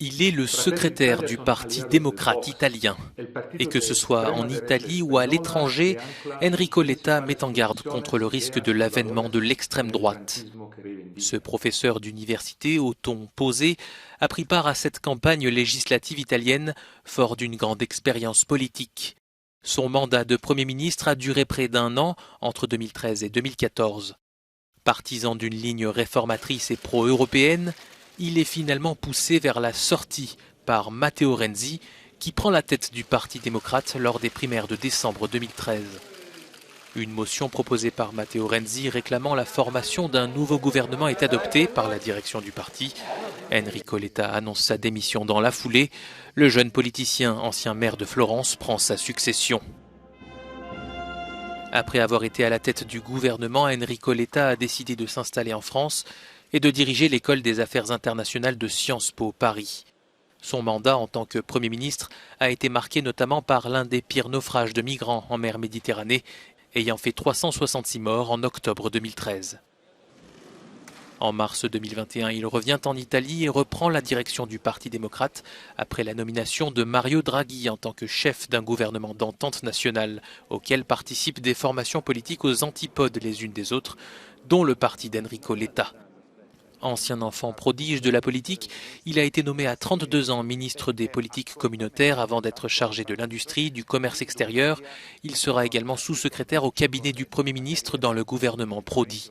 Il est le secrétaire du Parti démocrate italien. Et que ce soit en Italie ou à l'étranger, Enrico Letta met en garde contre le risque de l'avènement de l'extrême droite. Ce professeur d'université au ton posé a pris part à cette campagne législative italienne, fort d'une grande expérience politique. Son mandat de Premier ministre a duré près d'un an, entre 2013 et 2014. Partisan d'une ligne réformatrice et pro-européenne, il est finalement poussé vers la sortie par Matteo Renzi, qui prend la tête du Parti démocrate lors des primaires de décembre 2013. Une motion proposée par Matteo Renzi réclamant la formation d'un nouveau gouvernement est adoptée par la direction du parti. Enrico Letta annonce sa démission dans la foulée. Le jeune politicien, ancien maire de Florence, prend sa succession. Après avoir été à la tête du gouvernement, Enrico Letta a décidé de s'installer en France et de diriger l'école des affaires internationales de Sciences Po Paris. Son mandat en tant que Premier ministre a été marqué notamment par l'un des pires naufrages de migrants en mer Méditerranée, ayant fait 366 morts en octobre 2013. En mars 2021, il revient en Italie et reprend la direction du Parti démocrate après la nomination de Mario Draghi en tant que chef d'un gouvernement d'entente nationale auquel participent des formations politiques aux antipodes les unes des autres, dont le parti d'Enrico Letta. Ancien enfant prodige de la politique, il a été nommé à 32 ans ministre des politiques communautaires avant d'être chargé de l'industrie, du commerce extérieur. Il sera également sous-secrétaire au cabinet du Premier ministre dans le gouvernement Prodi.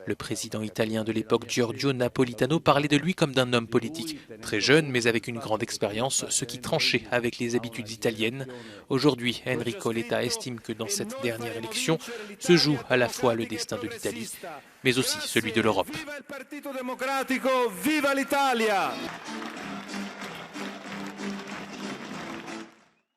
Le président italien de l'époque, Giorgio Napolitano, parlait de lui comme d'un homme politique, très jeune mais avec une grande expérience, ce qui tranchait avec les habitudes italiennes. Aujourd'hui, Enrico Letta estime que dans cette dernière élection se joue à la fois le destin de l'Italie, mais aussi celui de l'Europe. Viva il Partito Democratico, viva l'Italia!